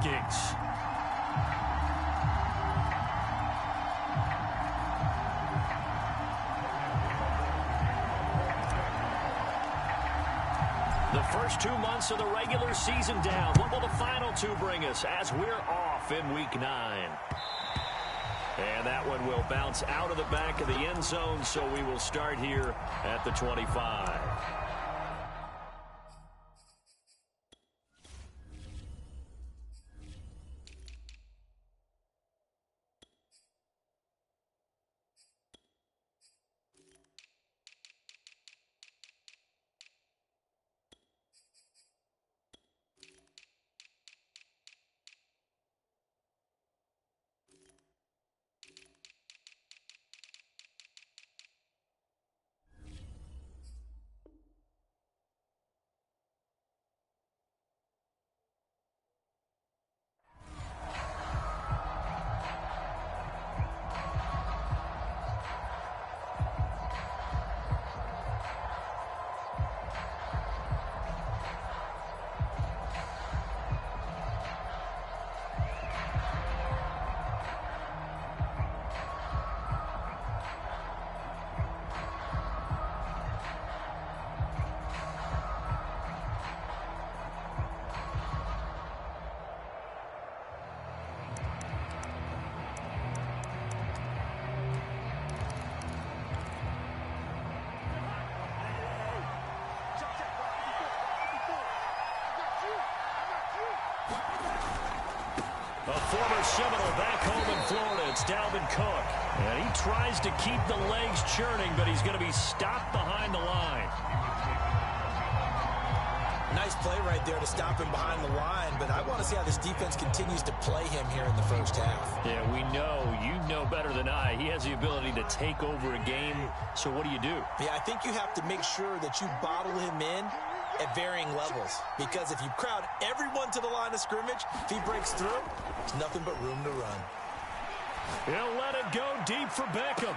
Vikings. The first 2 months of the regular season down. What will the final two bring us as we're off in Week 9? And that one will bounce out of the back of the end zone, so we will start here at the 25. A former Seminole back home in Florida. It's Dalvin Cook. And he tries to keep the legs churning, but he's going to be stopped behind the line. Nice play right there to stop him behind the line, but I want to see how this defense continues to play him here in the first half. Yeah, we know. You know better than I. He has the ability to take over a game, so what do you do? Yeah, I think you have to make sure that you bottle him in at varying levels, because if you crowd everyone to the line of scrimmage, if he breaks through, there's nothing but room to run. He'll let it go deep for Beckham.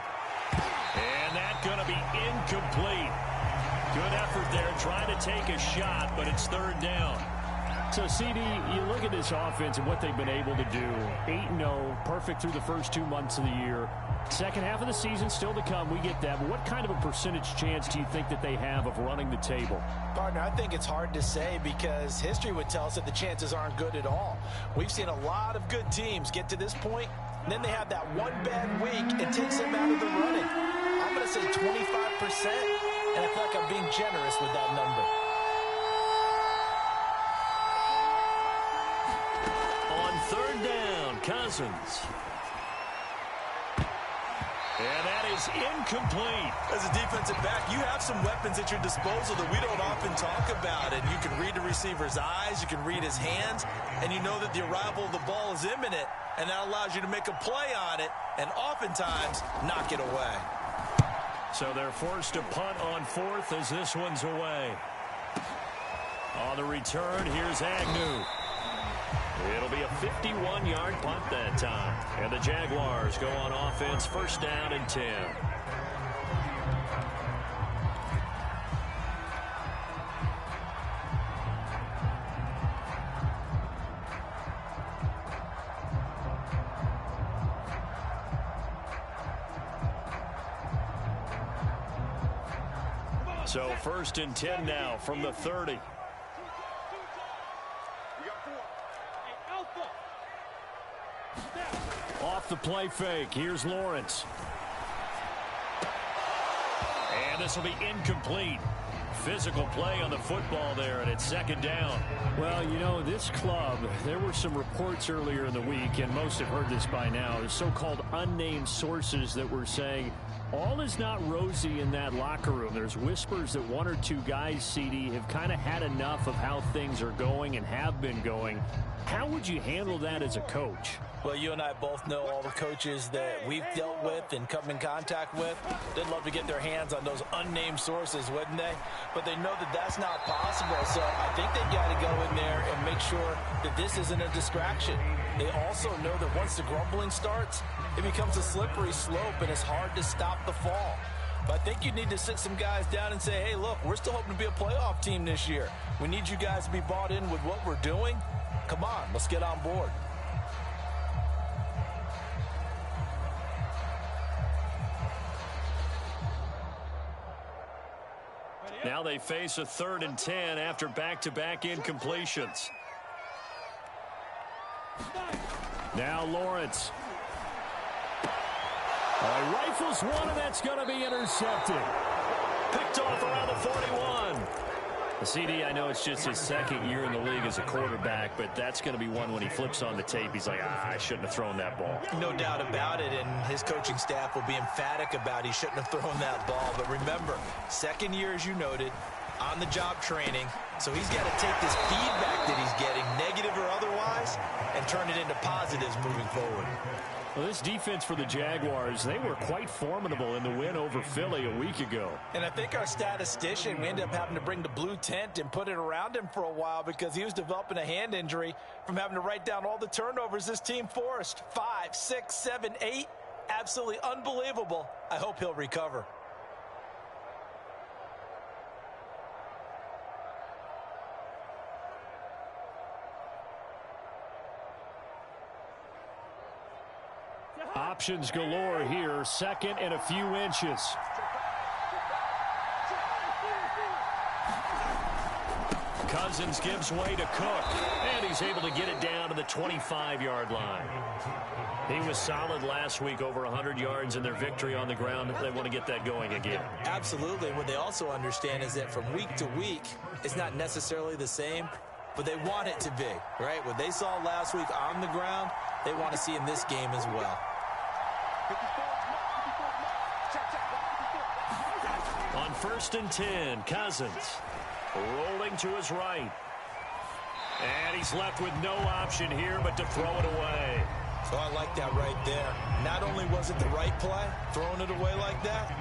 And that's going to be incomplete. Good effort there trying to take a shot, but it's third down. So, CD, you look at this offense and what they've been able to do. 8-0, perfect through the first 2 months of the year. Second half of the season still to come. We get that. But what kind of a percentage chance do you think that they have of running the table? Partner, I think it's hard to say because history would tell us that the chances aren't good at all. We've seen a lot of good teams get to this point, and then they have that one bad week. It takes them out of the running. I'm going to say 25%, and I feel like I'm being generous with that number. On third down, Cousins. And that is incomplete. As a defensive back, you have some weapons at your disposal that we don't often talk about. And you can read the receiver's eyes, you can read his hands, and you know that the arrival of the ball is imminent, and that allows you to make a play on it and oftentimes knock it away. So they're forced to punt on fourth as this one's away. On the return, here's Agnew. It'll be a 51-yard punt that time. And the Jaguars go on offense, first down and 10. So first and 10 now from the 30. Off the play fake. Here's Lawrence. And this will be incomplete. Physical play on the football there, and it's second down. Well, you know, this club, there were some reports earlier in the week, and most have heard this by now, the so-called unnamed sources that were saying all is not rosy in that locker room. There's whispers that one or two guys, CD, have kind of had enough of how things are going and have been going. How would you handle that as a coach? Well, you and I both know all the coaches that we've dealt with and come in contact with. They'd love to get their hands on those unnamed sources, wouldn't they? But they know that that's not possible, so I think they've got to go in there and make sure that this isn't a distraction. They also know that once the grumbling starts, it becomes a slippery slope, and it's hard to stop the fall. But I think you need to sit some guys down and say, hey, look, we're still hoping to be a playoff team this year. We need you guys to be bought in with what we're doing. Come on, let's get on board. Now they face a 3rd and 10 after back-to-back incompletions. Now Lawrence. Rifles one, and that's going to be intercepted. Picked off around the 41. The CD, I know it's just his 2nd year in the league as a quarterback, but that's going to be one when he flips on the tape. He's like, I shouldn't have thrown that ball. No doubt about it, and his coaching staff will be emphatic about he shouldn't have thrown that ball. But remember, 2nd year, as you noted, on-the-job training, so he's got to take this feedback that he's getting, negative or otherwise, and turn it into positives moving forward. Well, this defense for the Jaguars, they were quite formidable in the win over Philly a week ago. And I think our statistician, we ended up having to bring the blue tent and put it around him for a while because he was developing a hand injury from having to write down all the turnovers this team forced. 5, 6, 7, 8. Absolutely unbelievable. I hope he'll recover. Options galore here, 2nd and a few inches. Cousins gives way to Cook, and he's able to get it down to the 25-yard line. He was solid last week, over 100 yards in their victory on the ground. They want to get that going again. Absolutely. What they also understand is that from week to week, it's not necessarily the same, but they want it to be, right? What they saw last week on the ground, they want to see in this game as well. On 1st and 10, Cousins rolling to his right. And he's left with no option here but to throw it away. So I like that right there. Not only was it the right play, throwing it away like that,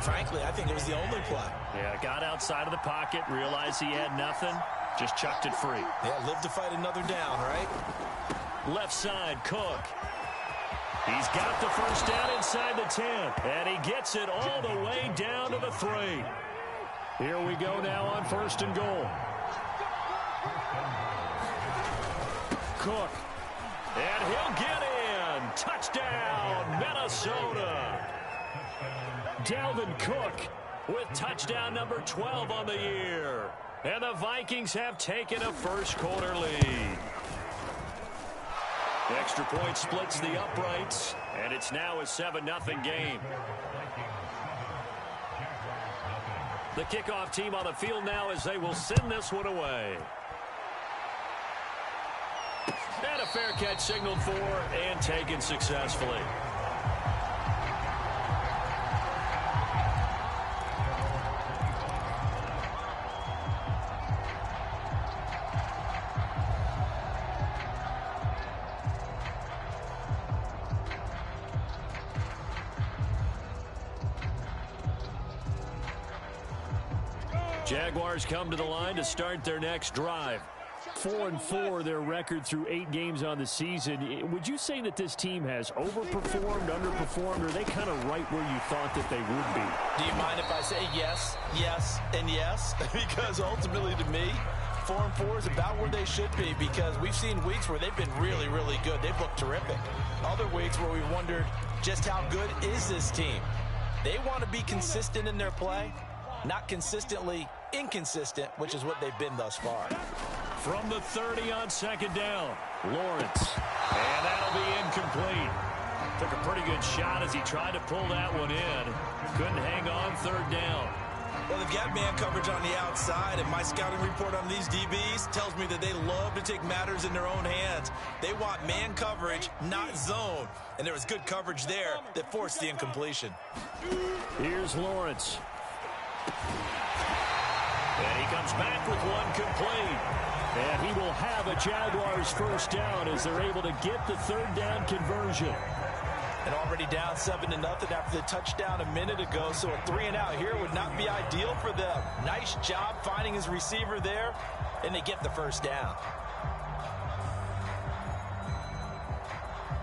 frankly, I think it was the only play. Yeah, got outside of the pocket, realized he had nothing, just chucked it free. Yeah, live to fight another down, right? Left side, Cook. He's got the first down inside the 10, and he gets it all the way down to the 3. Here we go now on 1st and goal. Cook, and he'll get in. Touchdown, Minnesota. Dalvin Cook with touchdown number 12 on the year. And the Vikings have taken a first-quarter lead. The extra point splits the uprights, and it's now a 7-0 game. The kickoff team on the field now as they will send this one away. And a fair catch signaled for and taken successfully. Jaguars come to the line to start their next drive. 4-4 their record through 8 games on the season. Would you say that this team has overperformed, underperformed, or are they kind of right where you thought that they would be? Do you mind if I say yes, yes, and yes? Because ultimately to me, 4-4 is about where they should be because we've seen weeks where they've been really, really good. They've looked terrific. Other weeks where we've wondered just how good is this team. They want to be consistent in their play, not consistently inconsistent, which is what they've been thus far. From the 30 on 2nd down, Lawrence. And that'll be incomplete. Took a pretty good shot as he tried to pull that one in. Couldn't hang on 3rd down. Well, they've got man coverage on the outside, and my scouting report on these DBs tells me that they love to take matters in their own hands. They want man coverage, not zone. And there was good coverage there that forced the incompletion. Here's Lawrence. And he comes back with one complete. And he will have a Jaguars first down as they're able to get the 3rd down conversion. And already down 7-0 after the touchdown a minute ago, so a 3-and-out here would not be ideal for them. Nice job finding his receiver there, and they get the first down.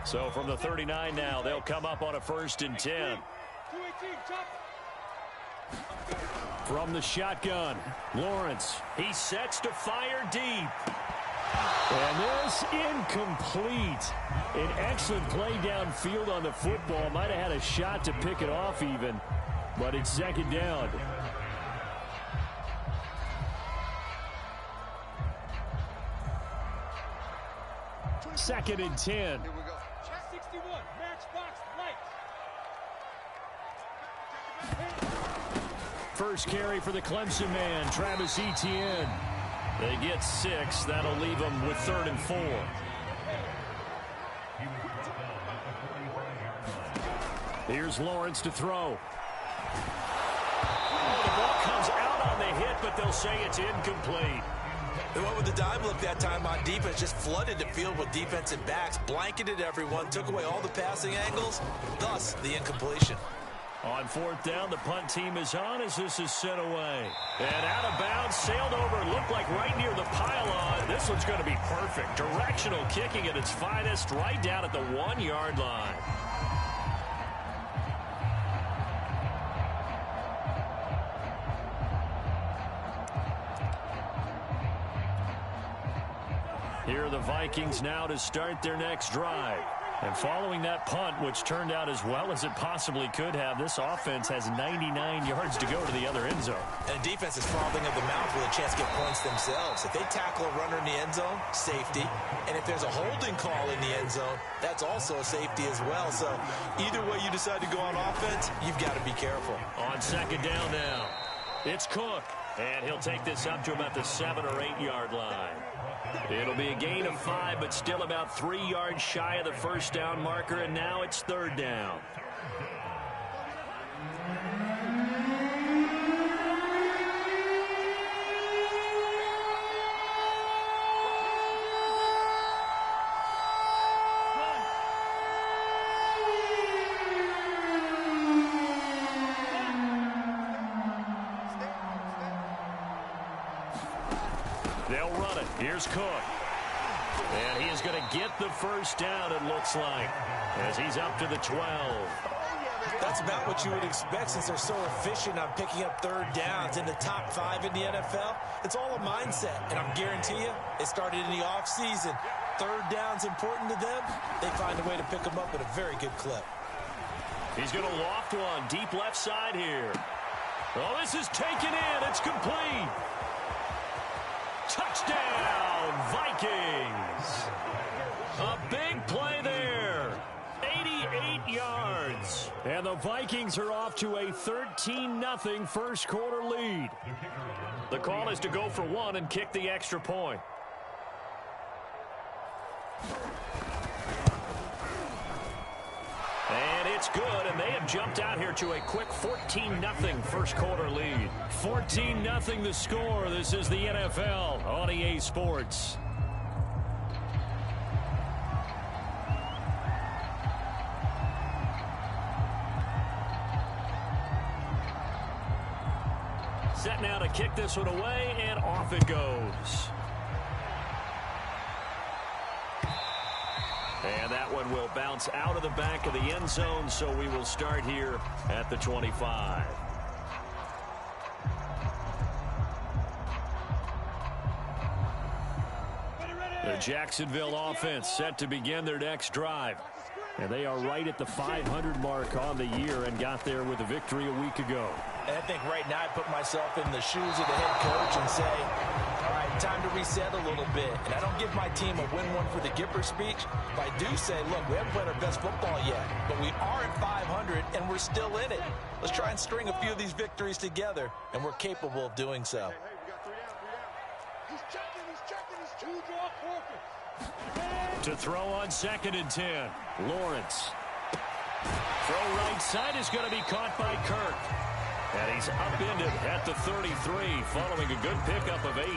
So from the 39 now, they'll come up on a 1st and 10. From the shotgun, Lawrence. He sets to fire deep. And this incomplete. An excellent play downfield on the football. Might have had a shot to pick it off even, but it's second down. Second and 10. Here we go. Check 61. Matchbox lights. First carry for the Clemson man, Travis Etienne. They get 6. That'll leave them with 3rd and 4. Here's Lawrence to throw. Oh, the ball comes out on the hit, but they'll say it's incomplete. They went with the dime look that time on defense, just flooded the field with defensive backs, blanketed everyone, took away all the passing angles, thus the incompletion. On 4th down, the punt team is on as this is sent away. And out of bounds, sailed over, looked like right near the pylon. This one's going to be perfect. Directional kicking at its finest, right down at the 1-yard line. Here are the Vikings now to start their next drive. And following that punt, which turned out as well as it possibly could have, this offense has 99 yards to go to the other end zone. And the defense is frothing at the mouth with a chance to get points themselves. If they tackle a runner in the end zone, safety. And if there's a holding call in the end zone, that's also a safety as well. So either way you decide to go on offense, you've got to be careful. On second down now, it's Cook. And he'll take this up to about the 7 or 8 yard line. It'll be a gain of 5, but still about 3 yards shy of the first down marker, and now it's 3rd down. They'll run it. Here's Cook. And he is going to get the first down, it looks like, as he's up to the 12. That's about what you would expect since they're so efficient on picking up 3rd downs in the top 5 in the NFL. It's all a mindset, and I'm guarantee you it started in the offseason. 3rd down's important to them. They find a way to pick them up at a very good clip. He's going to loft one deep left side here. Oh, this is taken in. It's complete. Touchdown, Vikings. A big play there. 88 yards. And the Vikings are off to a 13-0 first quarter lead. The call is to go for 1 and kick the extra point. And it's good, and they have jumped out here to a quick 14-0 first quarter lead. 14-0 the score. This is the NFL on EA Sports. Set now to kick this one away, and off it goes. And that one will bounce out of the back of the end zone, so we will start here at the 25. The Jacksonville offense set to begin their next drive. And they are right at the 500 mark on the year and got there with a victory a week ago. And I think right now I put myself in the shoes of the head coach and say, all right, time to reset a little bit. And I don't give my team a win one for the Gipper speech. But I do say, look, we haven't played our best football yet, but we are at 500 and we're still in it. Let's try and string a few of these victories together, and we're capable of doing so. He's checking, he's 2-draw quarter. To throw on 2nd and 10, Lawrence. Throw right side is going to be caught by Kirk. And he's upended at the 33, following a good pickup of 8.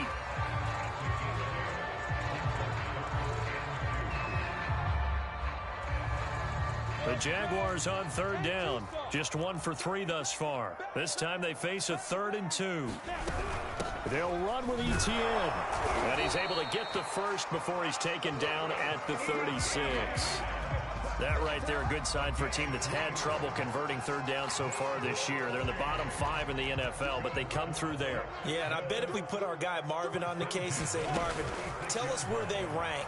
The Jaguars on 3rd down. Just 1 for 3 thus far. This time they face a 3rd and 2. They'll run with Etienne. And he's able to get the first before he's taken down at the 36. That right there, a good sign for a team that's had trouble converting third down so far this year. They're in the bottom 5 in the NFL, but they come through there. Yeah, and I bet if we put our guy Marvin on the case and say, Marvin, tell us where they rank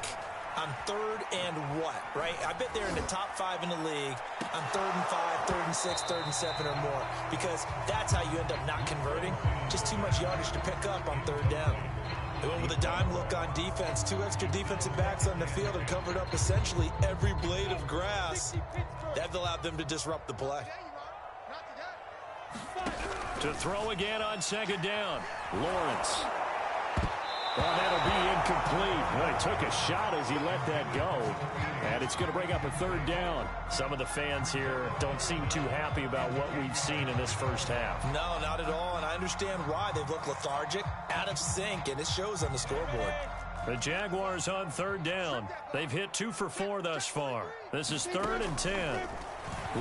on third and what, right? I bet they're in the top 5 in the league on 3rd and 5, 3rd and 6, 3rd and 7 or more, because that's how you end up not converting. Just too much yardage to pick up on third down. They went with a dime look on defense. 2 extra defensive backs on the field and covered up essentially every blade of grass. That allowed them to disrupt the play. To throw again on 2nd down, Lawrence. Well, that'll be incomplete. Well, he took a shot as he let that go. And it's going to bring up a 3rd down. Some of the fans here don't seem too happy about what we've seen in this first half. No, not at all. And I understand why. They've looked lethargic, out of sync, and it shows on the scoreboard. The Jaguars on 3rd down. They've hit 2 for 4 thus far. This is 3rd and 10.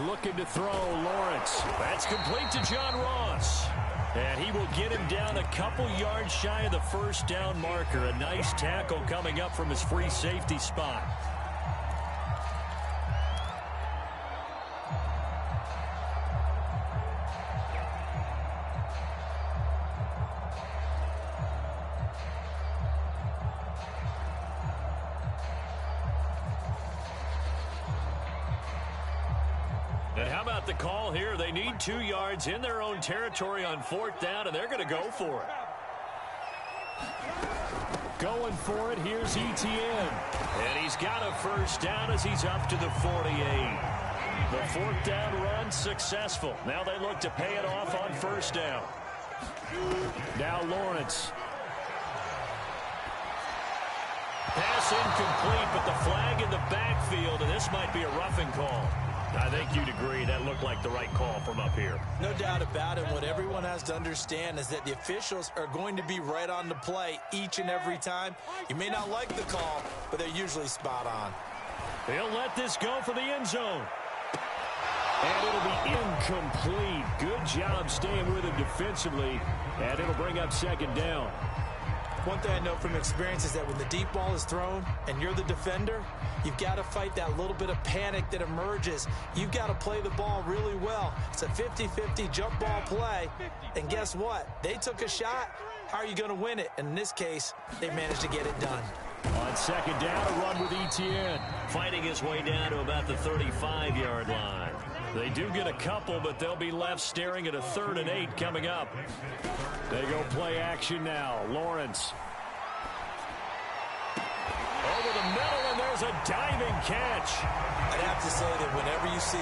Looking to throw, Lawrence. That's complete to John Ross. And he will get him down a couple yards shy of the first down marker. A nice tackle coming up from his free safety spot. And how about the call here? They need 2 yards in their own territory on 4th down, and they're going to go for it. Going for it, here's Etienne. And he's got a first down as he's up to the 48. The 4th down run successful. Now they look to pay it off on 1st down. Now Lawrence. Pass incomplete, but the flag in the backfield, and this might be a roughing call. I think you'd agree that looked like the right call from up here. No doubt about it. What everyone has to understand is that the officials are going to be right on the play each and every time. You may not like the call, but they're usually spot on. He'll let this go for the end zone. And it'll be incomplete. Good job staying with him defensively, and it'll bring up 2nd down. One thing I know from experience is that when the deep ball is thrown and you're the defender, you've got to fight that little bit of panic that emerges. You've got to play the ball really well. It's a 50-50 jump ball play. And guess what? They took a shot. How are you going to win it? And in this case, they managed to get it done. On 2nd down, a run with Etienne. Fighting his way down to about the 35-yard line. They do get a couple, but they'll be left staring at a 3rd and 8 coming up. They go play action now. Lawrence. Over the middle, and there's a diving catch. I'd have to say that whenever you see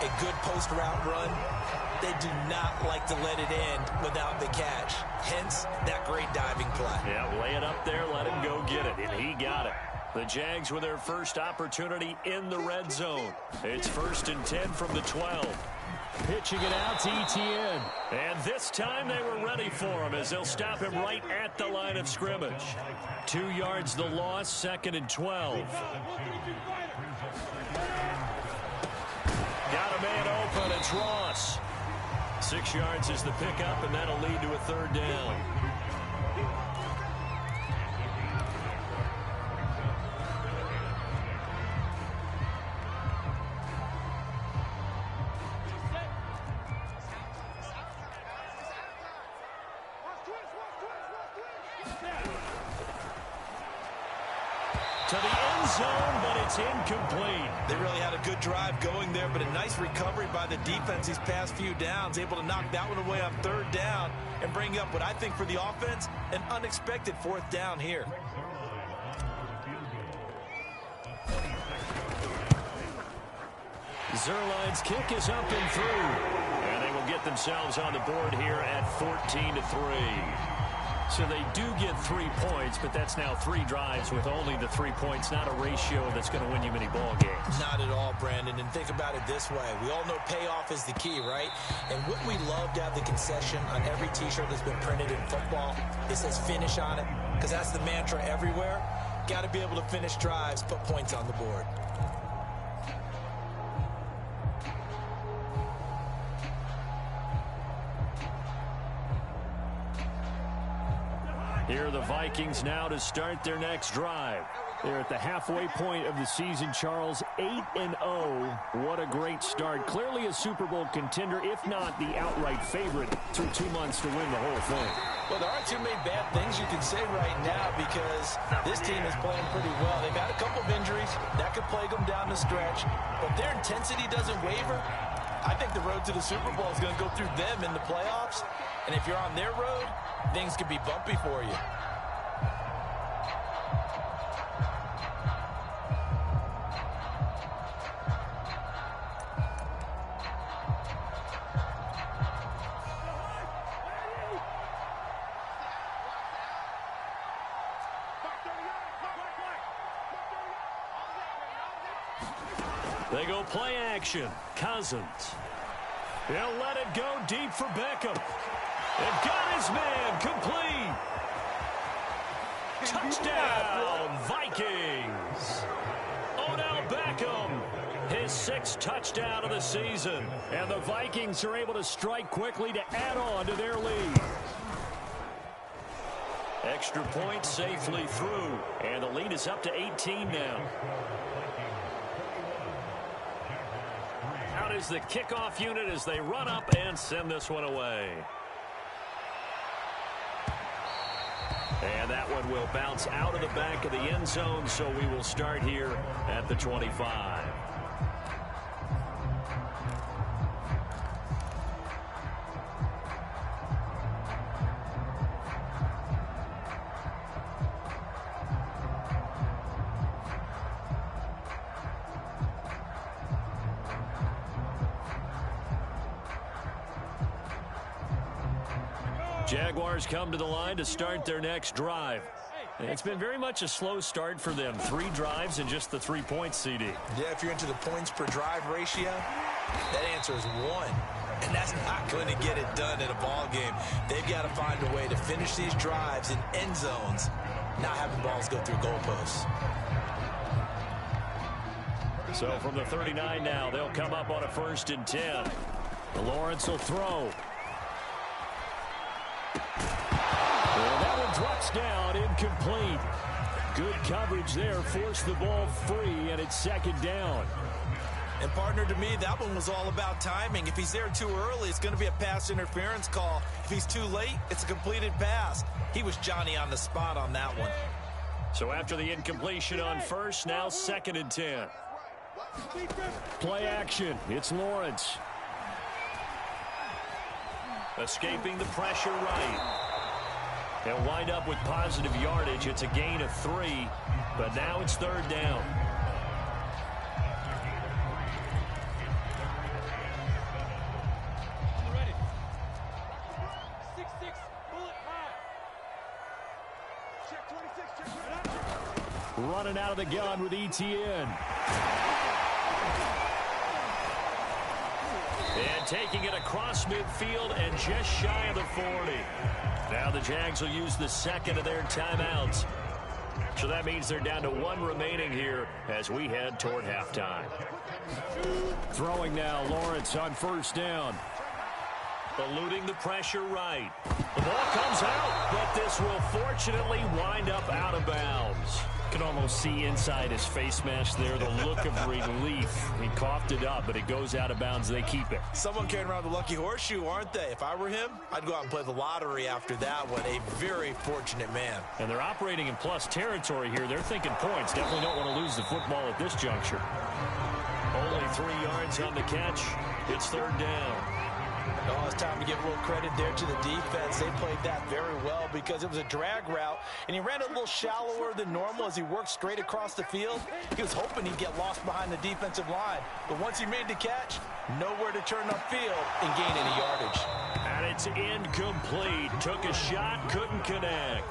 a good post route run, they do not like to let it end without the catch. Hence, that great diving play. Yeah, lay it up there, let him go get it, and he got it. The Jags with their first opportunity in the red zone. It's 1st and 10 from the 12. Pitching it out to Etienne. And this time they were ready for him as they'll stop him right at the line of scrimmage. 2 yards the loss, 2nd and 12. Got a man open, it's Ross. 6 yards is the pickup, and that'll lead to a 3rd down. To the end zone, but it's incomplete. They really had a good drive going there, but a nice recovery by the defense these past few downs, able to knock that one away on 3rd down and bring up what I think for the offense, an unexpected 4th down here. Zerline's kick is up and through. And they will get themselves on the board here at 14-3. So they do get 3 points, but that's now 3 drives with only the 3 points, not a ratio that's going to win you many ball games. Not at all, Brandon, and think about it this way. We all know payoff is the key, right? And wouldn't we love to have the concession on every T-shirt that's been printed in football? It says finish on it, because that's the mantra everywhere. Got to be able to finish drives, put points on the board. Here are the Vikings now to start their next drive. They're at the halfway point of the season, Charles. 8-0. What a great start. Clearly a Super Bowl contender, if not the outright favorite, through 2 months to win the whole thing. Well, there aren't too many bad things you can say right now because this team is playing pretty well. They've had a couple of injuries. That could plague them down the stretch. But their intensity doesn't waver. I think the road to the Super Bowl is going to go through them in the playoffs. And if you're on their road, things could be bumpy for you. They go play action. Cousins. He'll let it go deep for Beckham. And got his man complete. Touchdown, Vikings. Odell Beckham, his 6th touchdown of the season. And the Vikings are able to strike quickly to add on to their lead. Extra point safely through. And the lead is up to 18 now. Out is the kickoff unit as they run up and send this one away. And that one will bounce out of the back of the end zone, so we will start here at the 25. Jaguars come to the line to start their next drive. It's been very much a slow start for them. 3 drives and just the 3 points, CD. Yeah, if you're into the points per drive ratio, that answer is 1. And that's not going to get it done in a ball game. They've got to find a way to finish these drives in end zones, not having balls go through goalposts. So from the 39 now, they'll come up on a 1st and 10. Lawrence will throw. And that one drops down, incomplete. Good coverage there, forced the ball free, and it's 2nd down. And partner, to me, that one was all about timing. If he's there too early, it's going to be a pass interference call. If he's too late, it's a completed pass. He was Johnny on the spot on that one. So after the incompletion on 1st, now 2nd and 10. Play action. It's Lawrence. Escaping the pressure right. They'll wind up with positive yardage. It's a gain of 3, but now it's 3rd down. Ready. 6-6, bullet high. Check 26, check 29. Running out of the gun with ETN. And taking it across midfield and just shy of the 40. Now the Jags will use the 2nd of their timeouts. So that means they're down to 1 remaining here as we head toward halftime. Throwing now, Lawrence on 1st down. Eluding the pressure right. The ball comes out, but this will fortunately wind up out of bounds. Can almost see inside his face mask there, the look of relief. He coughed it up, but it goes out of bounds. They keep it. Someone carrying around the lucky horseshoe, aren't they? If I were him, I'd go out and play the lottery after that one. A very fortunate man. And they're operating in plus territory here. They're thinking points. Definitely don't want to lose the football at this juncture. Only 3 yards on the catch. It's 3rd down. Oh, it's time to give a little credit there to the defense. They played that very well because it was a drag route, and he ran a little shallower than normal as he worked straight across the field. He was hoping he'd get lost behind the defensive line, but once he made the catch, nowhere to turn upfield and gain any yardage. And it's incomplete. Took a shot, couldn't connect.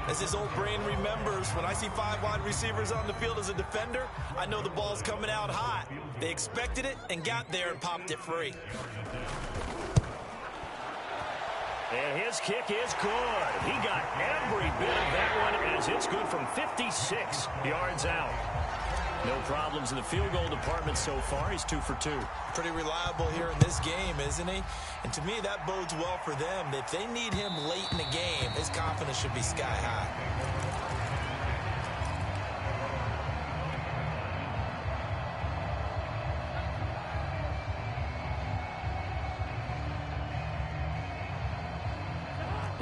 As his old brain remembers, when I see 5 wide receivers on the field as a defender, I know the ball's coming out hot. They expected it and got there and popped it free. And his kick is good. He got every bit of that one as it's good from 56 yards out. No problems in the field goal department so far. He's 2 for 2. Pretty reliable here in this game, isn't he? And to me, that bodes well for them. If they need him late in the game, his confidence should be sky high.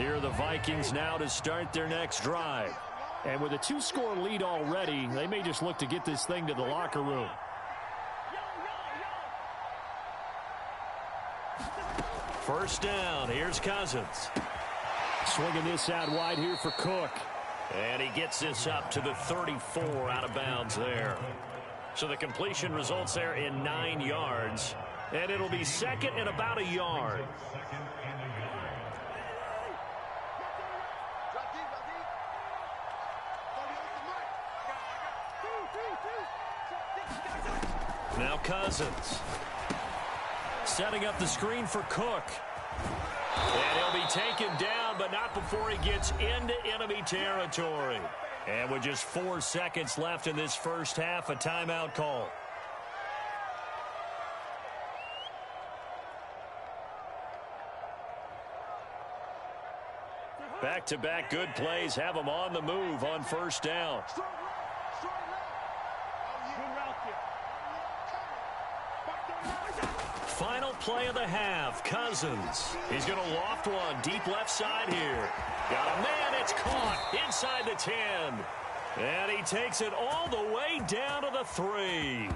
Here are the Vikings now to start their next drive. And with a 2-score lead already, they may just look to get this thing to the locker room. First down, here's Cousins. Swinging this out wide here for Cook. And he gets this up to the 34 out of bounds there. So the completion results there in 9 yards. And it'll be second and about a yard. Now Cousins. Setting up the screen for Cook. And he'll be taken down, but not before he gets into enemy territory. And with just 4 seconds left in this first half, a timeout call. Back-to-back good plays have them on the move on first down. Final play of the half, Cousins. He's going to loft one deep left side here. Got a man, it's caught inside the 10. And he takes it all the way down to the 3.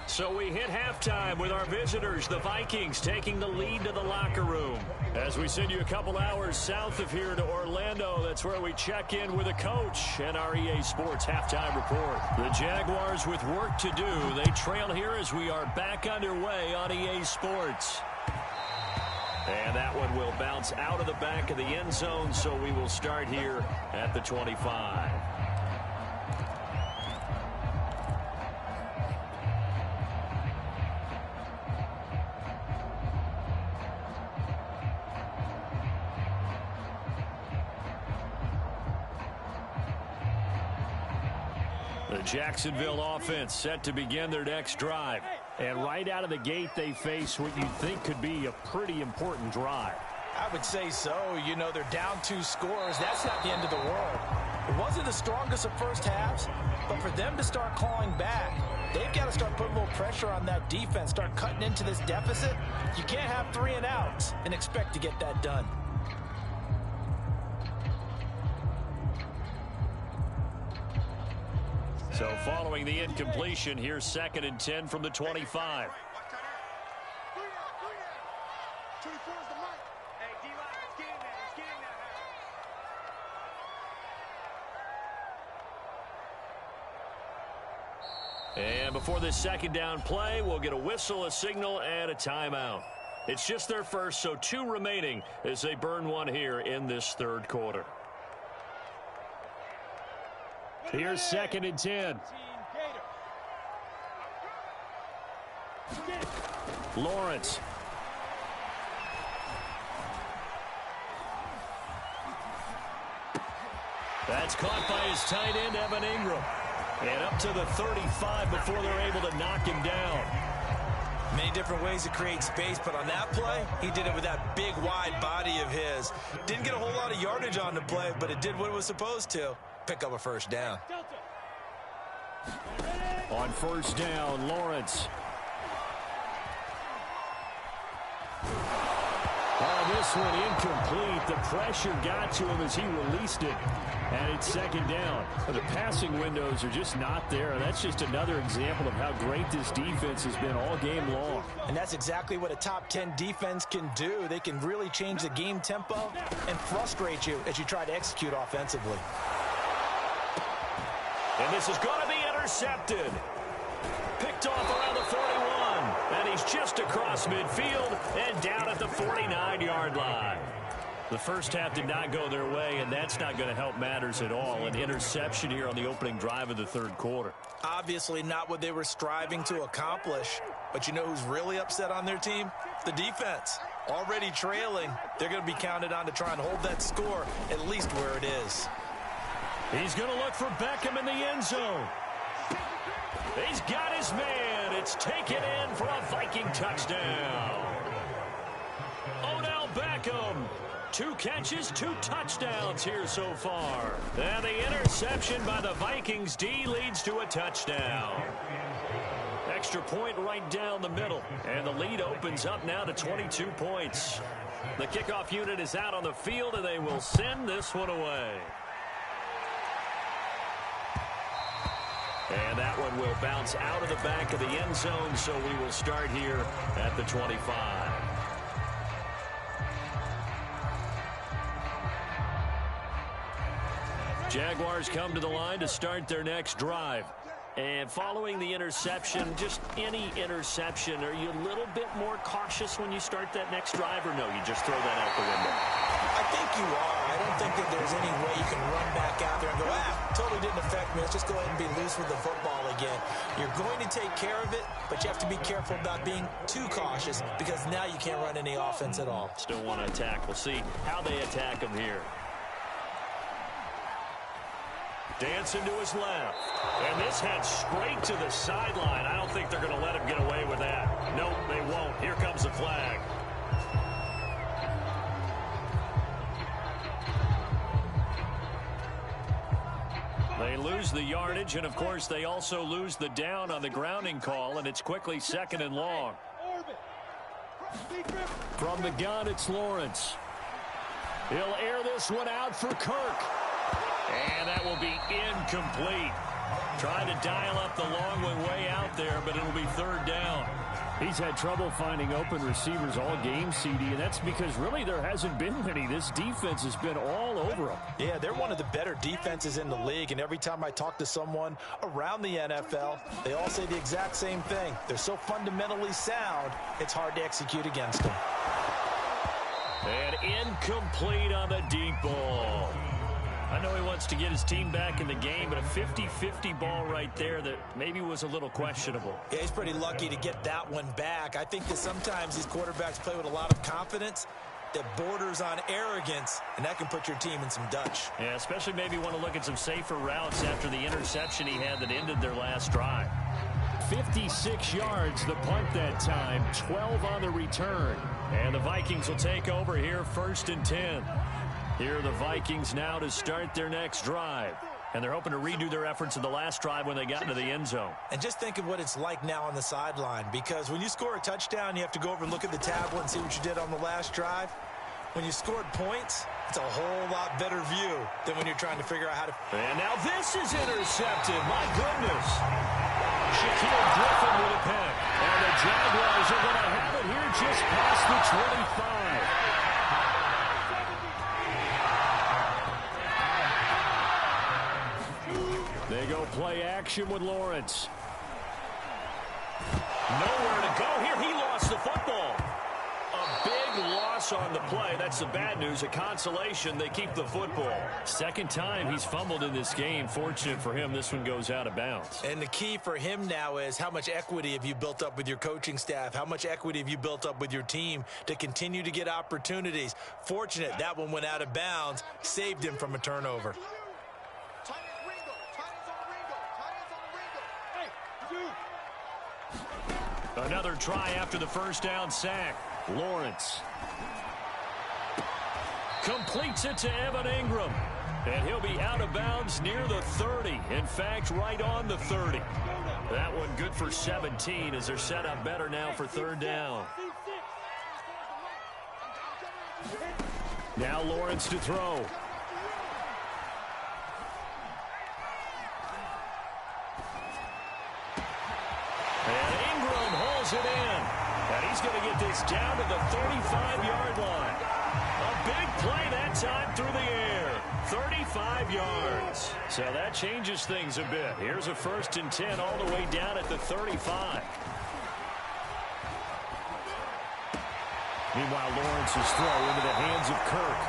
So we hit halftime with our visitors, the Vikings, taking the lead to the locker room. As we send you a couple hours south of here to Orlando, that's where we check in with a coach and our EA Sports halftime report. The Jaguars with work to do. They trail here as we are back underway on EA Sports. And that one will bounce out of the back of the end zone, so we will start here at the 25. The Jacksonville offense set to begin their next drive. And right out of the gate, they face what you think could be a pretty important drive. I would say so. You know, they're down 2 scores. That's not the end of the world. It wasn't the strongest of first halves, but for them to start clawing back, they've got to start putting a little pressure on that defense, start cutting into this deficit. You can't have 3 and outs and expect to get that done. So following the incompletion, here's 2nd and 10 from the 25. And before this second down play, we'll get a whistle, a signal, and a timeout. It's just their first, so 2 remaining as they burn one here in this third quarter. Here's 2nd and 10. Lawrence. That's caught by his tight end, Evan Ingram. And up to the 35 before they're able to knock him down. Many different ways to create space, but on that play, he did it with that big, wide body of his. Didn't get a whole lot of yardage on the play, but it did what it was supposed to. Pick up a first down. On first down, Lawrence. Oh, this one incomplete. The pressure got to him as he released it. And it's 2nd down. The passing windows are just not there. That's just another example of how great this defense has been all game long. And that's exactly what a top 10 defense can do. They can really change the game tempo and frustrate you as you try to execute offensively. And this is going to be intercepted. Picked off around the 41. And he's just across midfield and down at the 49-yard line. The first half did not go their way, and that's not going to help matters at all. An interception here on the opening drive of the third quarter. Obviously not what they were striving to accomplish. But you know who's really upset on their team? The defense. Already trailing, they're going to be counted on to try and hold that score at least where it is. He's going to look for Beckham in the end zone. He's got his man. It's taken in for a Viking touchdown. Odell Beckham. 2 catches, 2 touchdowns here so far. And the interception by the Vikings D leads to a touchdown. Extra point right down the middle. And the lead opens up now to 22 points. The kickoff unit is out on the field, and they will send this one away. And that one will bounce out of the back of the end zone, so we will start here at the 25. Jaguars come to the line to start their next drive. And following the interception, just any interception, are you a little bit more cautious when you start that next drive, or no, you just throw that out the window? I think you are. I don't think that there's any way you can run back out there and go, totally didn't affect me. Let's just go ahead and be loose with the football again. You're going to take care of it, but you have to be careful about being too cautious because now you can't run any offense at all. Still want to attack. We'll see how they attack him here. Dancing to his left. And this heads straight to the sideline. I don't think they're going to let him get away with that. Nope, they won't. Here comes the flag. They lose the yardage, and, of course, they also lose the down on the grounding call, and it's quickly 2nd and long. From the gun, it's Lawrence. He'll air this one out for Kirk. And that will be incomplete. Trying to dial up the long one way out there, but it'll be 3rd down. He's had trouble finding open receivers all game, CD, and that's because really there hasn't been many. This defense has been all over him. Yeah, they're one of the better defenses in the league, and every time I talk to someone around the NFL, they all say the exact same thing. They're so fundamentally sound, it's hard to execute against them. And incomplete on the deep ball. I know he wants to get his team back in the game, but a 50-50 ball right there that maybe was a little questionable. Yeah, he's pretty lucky to get that one back. I think that sometimes these quarterbacks play with a lot of confidence that borders on arrogance, and that can put your team in some Dutch. Yeah, especially maybe want to look at some safer routes after the interception he had that ended their last drive. 56 yards, the punt that time, 12 on the return. And the Vikings will take over here 1st and 10. Here are the Vikings now to start their next drive. And they're hoping to redo their efforts in the last drive when they got into the end zone. And just think of what it's like now on the sideline, because when you score a touchdown, you have to go over and look at the tablet and see what you did on the last drive. When you scored points, it's a whole lot better view than when you're trying to figure out how to... And now this is intercepted. My goodness. Shaquille Griffin with a pick. And the Jaguars are going to have it here just past the 25. They go play action with Lawrence. Nowhere to go here. He lost the football. A big loss on the play. That's the bad news. A consolation. They keep the football. 2nd time he's fumbled in this game. Fortunate for him, this one goes out of bounds. And the key for him now is how much equity have you built up with your coaching staff? How much equity have you built up with your team to continue to get opportunities? Fortunate that one went out of bounds. Saved him from a turnover. Another try after the 1st down sack. Lawrence completes it to Evan Ingram. And he'll be out of bounds near the 30. In fact, right on the 30. That one good for 17 as they're set up better now for 3rd down. Now Lawrence to throw. And Ingram hauls it in. And he's going to get this down to the 35-yard line. A big play that time through the air. 35 yards. So that changes things a bit. Here's a 1st and 10 all the way down at the 35. Meanwhile, Lawrence's throw into the hands of Kirk.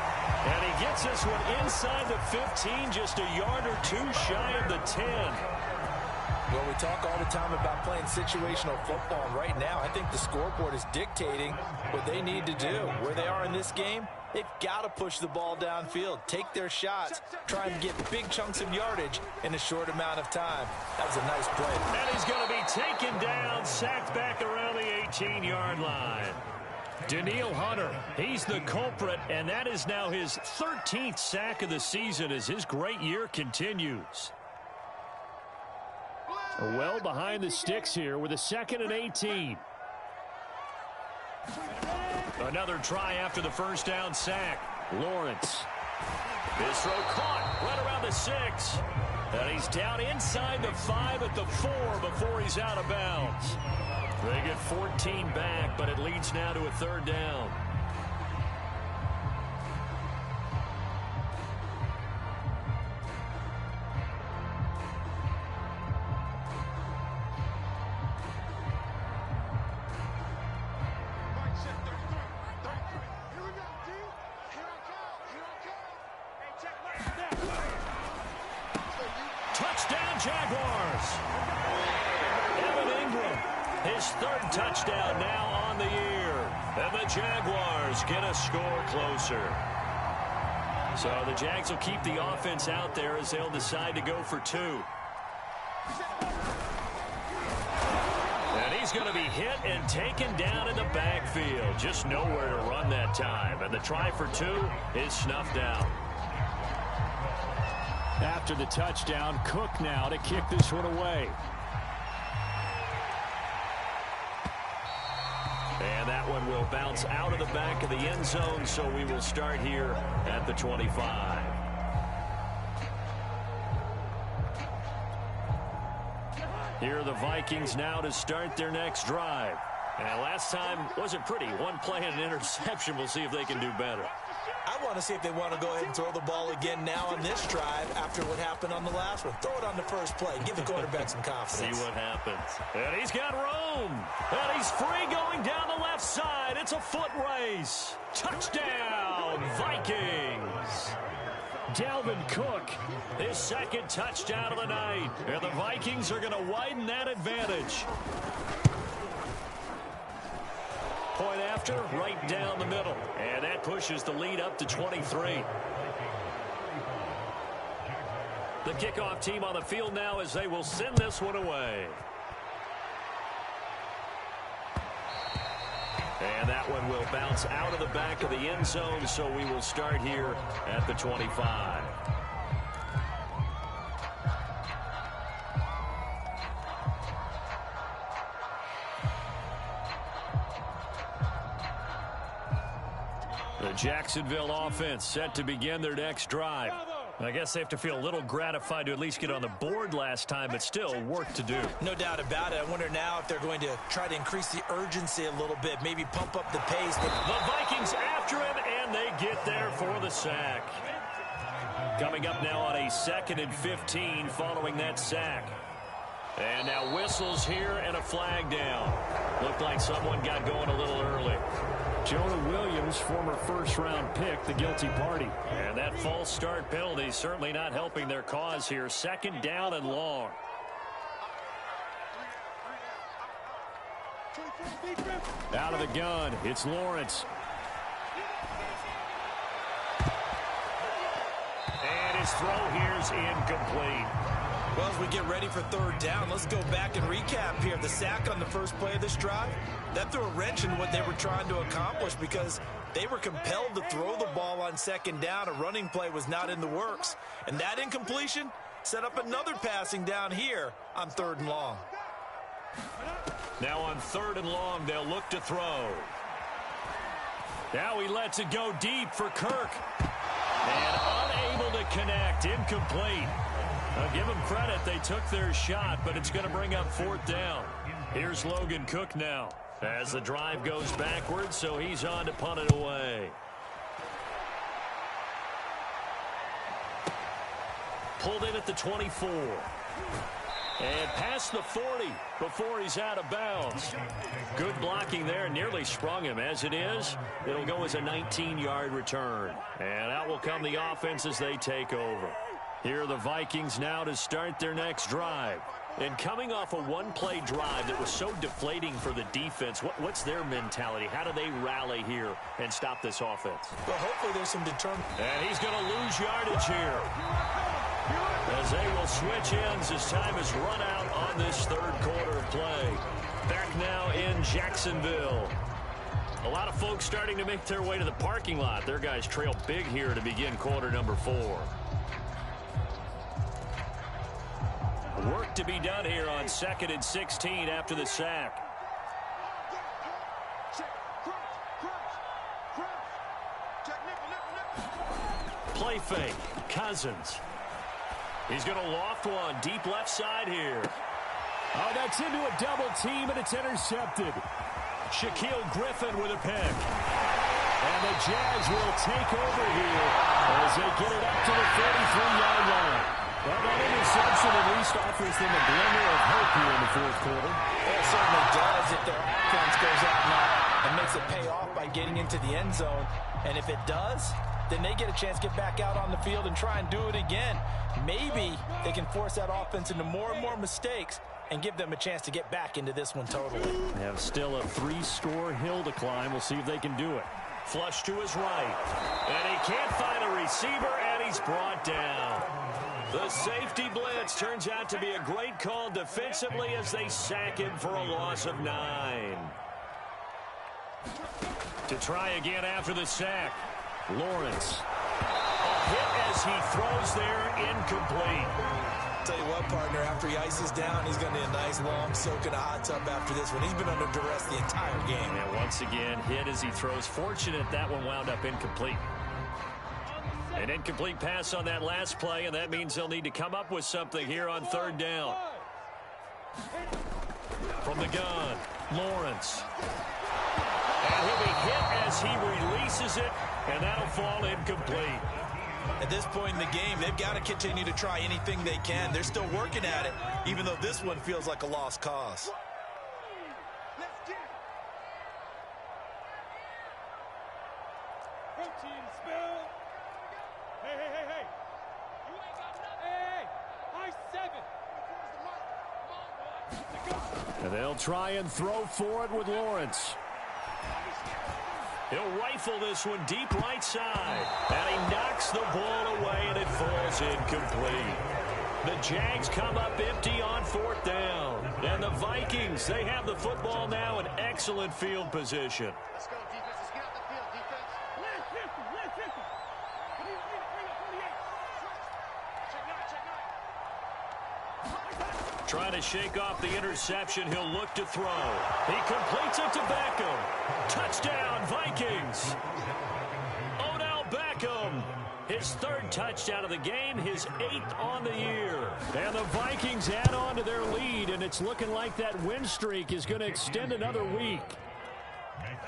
And he gets this one inside the 15, just a yard or two shy of the 10. Well, we talk all the time about playing situational football, and right now I think the scoreboard is dictating what they need to do. Where they are in this game, they've got to push the ball downfield, take their shots, try and get big chunks of yardage in a short amount of time. That was a nice play. And he's going to be taken down, sacked back around the 18-yard line. Daniil Hunter, he's the culprit, and that is now his 13th sack of the season as his great year continues. Well behind the sticks here with a 2nd and 18. Another try after the first down sack. Lawrence. His throw caught right around the 6. And he's down inside the 5 at the 4 before he's out of bounds. They get 14 back, but it leads now to a 3rd down. Touchdown, Jaguars. Evan Ingram, his 3rd touchdown now on the year. And the Jaguars get a score closer. So the Jags will keep the offense out there as they'll decide to go for 2. And he's going to be hit and taken down in the backfield. Just nowhere to run that time. And the try for 2 is snuffed out. After the touchdown, Cook now to kick this one away. And that one will bounce out of the back of the end zone, so we will start here at the 25. Here are the Vikings now to start their next drive. And last time wasn't pretty. One play and an interception. We'll see if they can do better. I want to see if they want to go ahead and throw the ball again now on this drive after what happened on the last one. Throw it on the first play. Give the quarterback some confidence. See what happens. And he's got room. And he's free going down the left side. It's a foot race. Touchdown, Vikings. Dalvin Cook, His 2nd touchdown of the night. And the Vikings are going to widen that advantage. Point after, right down the middle. And that pushes the lead up to 23. The kickoff team on the field now as they will send this one away. And that one will bounce out of the back of the end zone, so we will start here at the 25. The Jacksonville offense set to begin their next drive. I guess they have to feel a little gratified to at least get on the board last time, but still work to do. No doubt about it. I wonder now if they're going to try to increase the urgency a little bit, maybe pump up the pace. The Vikings after him, and they get there for the sack. Coming up now on a 2nd and 15 following that sack. And now whistles here and a flag down. Looked like someone got going a little early. Jonah Williams, former 1st-round pick, the guilty party. And that false start penalty certainly not helping their cause here. 2nd down and long. Out of the gun, it's Lawrence. And his throw here's incomplete. Well, as we get ready for 3rd down, let's go back and recap here. The sack on the first play of this drive, that threw a wrench in what they were trying to accomplish because they were compelled to throw the ball on 2nd down. A running play was not in the works. And that incompletion set up another passing down here on 3rd and long. Now on 3rd and long, they'll look to throw. Now he lets it go deep for Kirk. And unable to connect, incomplete. I'll give them credit. They took their shot, but it's going to bring up 4th down. Here's Logan Cook now as the drive goes backwards, so he's on to punt it away. Pulled in at the 24. And past the 40 before he's out of bounds. Good blocking there. Nearly sprung him. As it is, it'll go as a 19-yard return. And out will come the offense as they take over. Here are the Vikings now to start their next drive. And coming off a one-play drive that was so deflating for the defense, what's their mentality? How do they rally here and stop this offense? Well, hopefully there's some determination. And he's going to lose yardage here, as they will switch ends as time is run out on this 3rd quarter of play. Back now in Jacksonville. A lot of folks starting to make their way to the parking lot. Their guys trail big here to begin quarter number 4. Work to be done here on 2nd and 16 after the sack. Play fake. Cousins. He's going to loft one deep left side here. Oh, that's into a double team, and it's intercepted. Shaquille Griffin with a pick. And the Jags will take over here as they get it up to the 43-yard line. Well, that interception at least offers them a glimmer of hope here in the fourth quarter. It certainly does if their offense goes out now and makes it pay off by getting into the end zone. And if it does, then they get a chance to get back out on the field and try and do it again. Maybe they can force that offense into more and more mistakes and give them a chance to get back into this one totally. They have still a 3-score hill to climb. We'll see if they can do it. Flush to his right. And he can't find a receiver, and he's brought down. The safety blitz turns out to be a great call defensively as they sack him for a loss of 9. To try again after the sack. Lawrence. A hit as he throws there, incomplete. Tell you what, partner, after he ices down, he's going to need a nice long soak in a hot tub after this one. He's been under duress the entire game. And once again, hit as he throws. Fortunate that one wound up incomplete. An incomplete pass on that last play, and that means they'll need to come up with something here on 3rd down. From the gun, Lawrence. And he'll be hit as he releases it, and that'll fall incomplete. At this point in the game, they've got to continue to try anything they can. They're still working at it, even though this one feels like a lost cause. Let's get it. Protein spill. Hey. You ain't got nothing. Hey. High 7. And they'll try and throw for it with Lawrence. He'll rifle this one deep right side. And he knocks the ball away, and it falls incomplete. The Jags come up empty on 4th down. And the Vikings, they have the football now in excellent field position. Let's go, defense. Let's get out the field, defense. Land 50. Bring up 48. Check 9. Trying to shake off the interception. He'll look to throw. He completes it to Beckham. Touchdown, Vikings. Odell Beckham. His 3rd touchdown of the game, his 8th on the year. And the Vikings add on to their lead, and it's looking like that win streak is going to extend another week.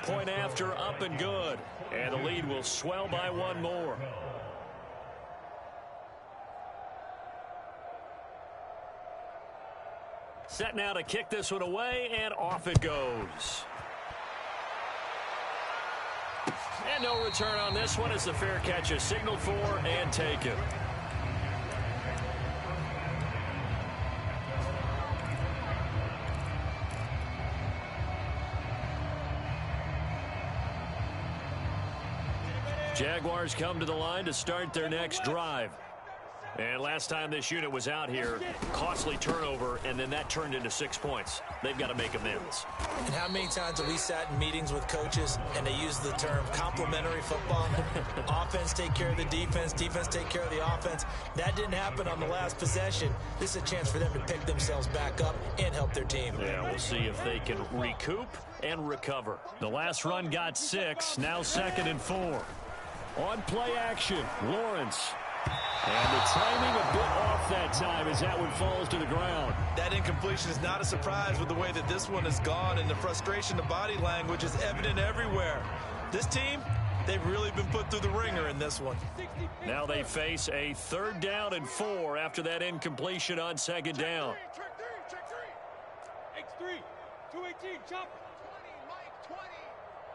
Point after, up and good. And the lead will swell by 1 more. Set now to kick this one away, and off it goes. And no return on this one as the fair catch is signaled for and taken. Jaguars come to the line to start their next drive. And last time this unit was out here, costly turnover, and then that turned into 6 points. They've got to make amends. And how many times have we sat in meetings with coaches and they use the term complementary football? Offense take care of the defense, defense take care of the offense. That didn't happen on the last possession. This is a chance for them to pick themselves back up and help their team. Yeah, we'll see if they can recoup and recover. The last run got 6, now 2nd and 4. On play action, Lawrence. And the timing a bit off that time as that one falls to the ground. That incompletion is not a surprise with the way that this one has gone, and the frustration, the body language is evident everywhere. This team, they've really been put through the ringer in this one. Now they face a 3rd down and 4 after that incompletion on 2nd down. Check 3. X3. 218. Chopper. 20, Mike, 20.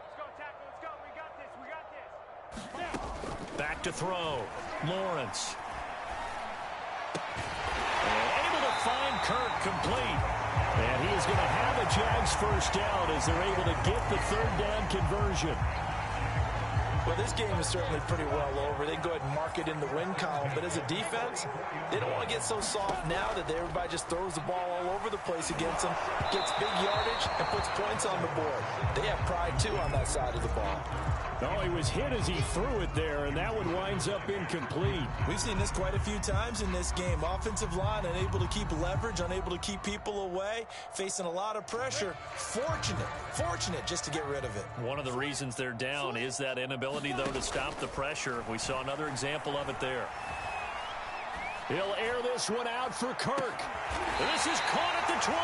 Let's go, tackle. Let's go. We got this. Now. Back to throw. Lawrence. And able to find Kirk complete. And he is going to have a Jags 1st down as they're able to get the 3rd down conversion. Well, this game is certainly pretty well over. They can go ahead and mark it in the win column. But as a defense, they don't want to get so soft now that everybody just throws the ball all over the place against them, gets big yardage, and puts points on the board. They have pride, too, on that side of the ball. Oh, he was hit as he threw it there, and that one winds up incomplete. We've seen this quite a few times in this game. Offensive line unable to keep leverage, unable to keep people away, facing a lot of pressure. Fortunate just to get rid of it. One of the reasons they're down is that inability, though, to stop the pressure. We saw another example of it there. He'll air this one out for Kirk. This is caught at the 20.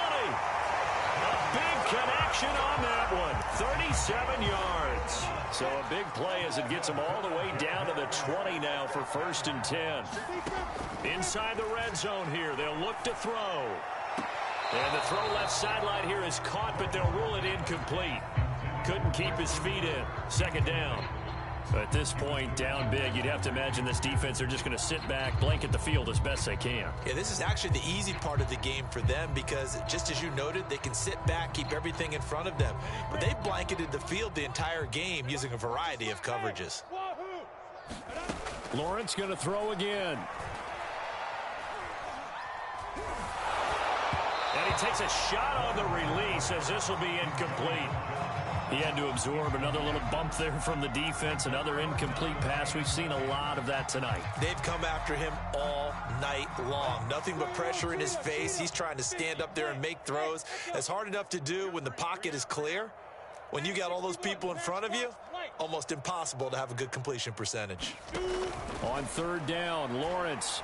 A big connection on that one. 37 yards. So a big play as it gets them all the way down to the 20 now for 1st and 10. Inside the red zone here. They'll look to throw. And the throw left sideline here is caught, but they'll rule it incomplete. Couldn't keep his feet in. 2nd down. At this point, down big, you'd have to imagine this defense are just going to sit back, blanket the field as best they can. Yeah, this is actually the easy part of the game for them because, just as you noted, they can sit back, keep everything in front of them. But they blanketed the field the entire game using a variety of coverages. Lawrence going to throw again. And he takes a shot on the release as this will be incomplete. He had to absorb another little bump there from the defense, another incomplete pass. We've seen a lot of that tonight. They've come after him all night long. Nothing but pressure in his face. He's trying to stand up there and make throws. It's hard enough to do when the pocket is clear. When you got all those people in front of you, almost impossible to have a good completion percentage. On 3rd down, Lawrence.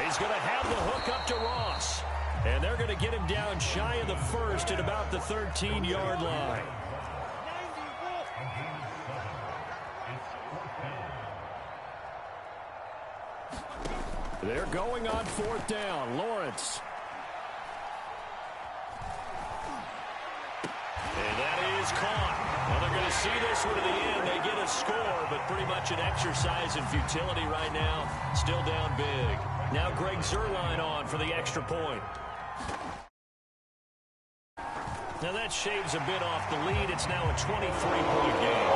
He's going to have the hook up to Ross. And they're going to get him down shy of the 1st at about the 13-yard line. They're going on 4th down. Lawrence. And that is caught. Well, they're going to see this one to the end. They get a score, but pretty much an exercise in futility right now. Still down big. Now Greg Zuerlein on for the extra point. Now that shaves a bit off the lead. It's now a 23-point game.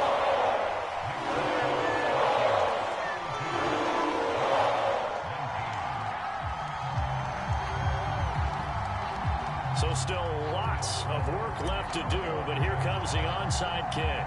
So still lots of work left to do, but here comes the onside kick.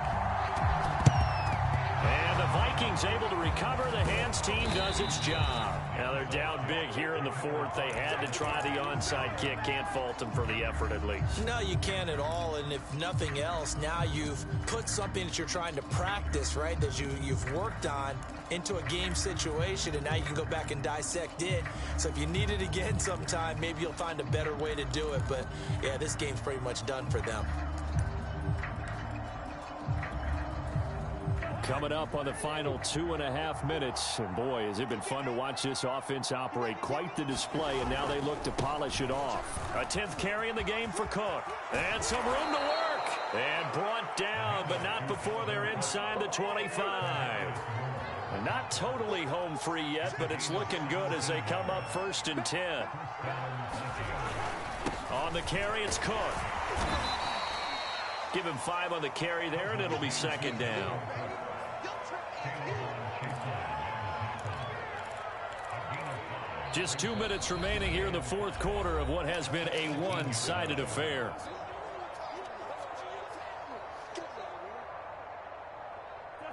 And the Vikings able to recover. The hands team does its job. Now they're down big here in the 4th. They had to try the onside kick. Can't fault them for the effort at least. No, you can't at all. And if nothing else, now you've put something that you're trying to practice, right, that you've worked on into a game situation, and now you can go back and dissect it. So if you need it again sometime, maybe you'll find a better way to do it. But, yeah, this game's pretty much done for them. Coming up on the final 2.5 minutes. And, boy, has it been fun to watch this offense operate. Quite the display, and now they look to polish it off. A 10th carry in the game for Cook. And some room to work. And brought down, but not before they're inside the 25. And not totally home free yet, but it's looking good as they come up 1st and 10. On the carry, it's Cook. Give him 5 on the carry there, and it'll be 2nd down. Just 2 minutes remaining here in the 4th quarter of what has been a one-sided affair.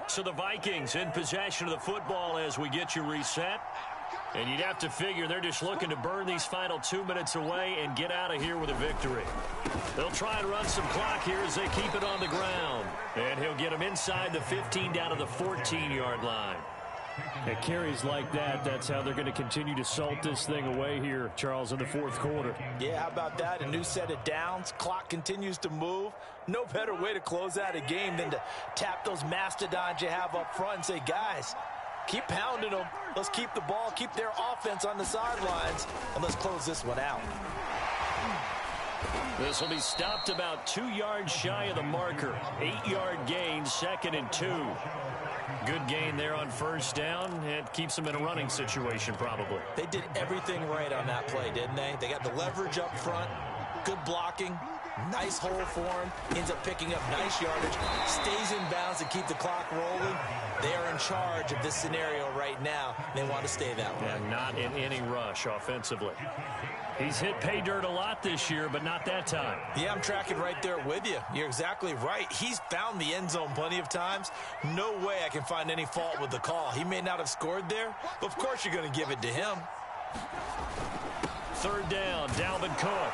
So the Vikings in possession of the football as we get you reset. And you'd have to figure they're just looking to burn these final 2 minutes away and get out of here with a victory. They'll try and run some clock here as they keep it on the ground. And he'll get them inside the 15 down to the 14-yard line. At carries like that, that's how they're going to continue to salt this thing away here, Charles, in the 4th quarter. Yeah, how about that? A new set of downs. Clock continues to move. No better way to close out a game than to tap those mastodons you have up front and say, guys, keep pounding them. Let's keep the ball, keep their offense on the sidelines, and let's close this one out. This will be stopped about 2 yards shy of the marker. 8-yard gain, 2nd and 2. Good gain there on 1st down. It keeps them in a running situation probably. They did everything right on that play, didn't they? They got the leverage up front, good blocking, Nice hole for him. Ends up picking up nice yardage. Stays in bounds to keep the clock rolling. They are in charge of this scenario right now. They want to stay that way. And not in any rush offensively. He's hit pay dirt a lot this year, but not that time. Yeah, I'm tracking right there with you. You're exactly right. He's found the end zone plenty of times. No way I can find any fault with the call. He may not have scored there, but of course you're going to give it to him. Third down, Dalvin Cook.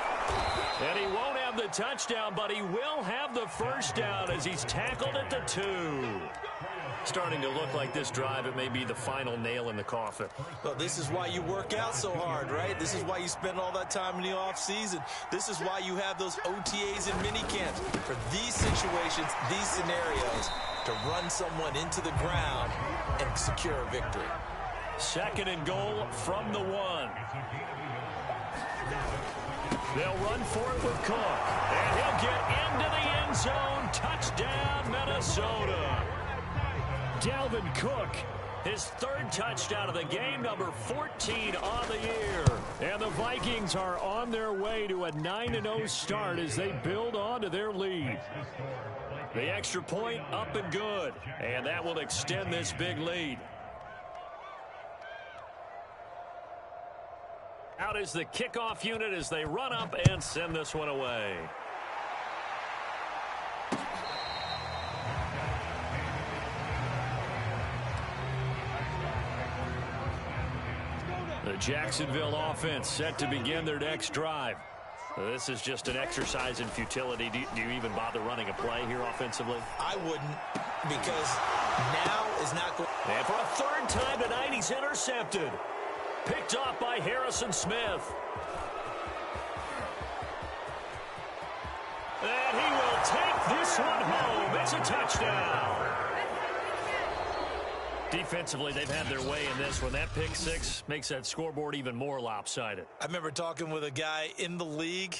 And he won't have the touchdown, but he will have the first down as he's tackled at the 2. Starting to look like this drive, it may be the final nail in the coffin. Well, this is why you work out so hard, right? This is why you spend all that time in the offseason. This is why you have those OTAs and minicamps. For these situations, these scenarios, to run someone into the ground and secure a victory. 2nd and goal from the 1. They'll run for it with Cook. And he'll get into the end zone. Touchdown, Minnesota. Dalvin Cook, his 3rd touchdown of the game, number 14 on the year. And the Vikings are on their way to a 9-0 start as they build on to their lead. The extra point up and good. And that will extend this big lead. Out is the kickoff unit as they run up and send this one away. The Jacksonville offense set to begin their next drive. This is just an exercise in futility. Do you even bother running a play here offensively? I wouldn't, because now is not going. And for a 3rd time tonight, he's intercepted. Picked off by Harrison Smith. And he will take this one home. It's a touchdown. Defensively, they've had their way in this one. That pick 6 makes that scoreboard even more lopsided. I remember talking with a guy in the league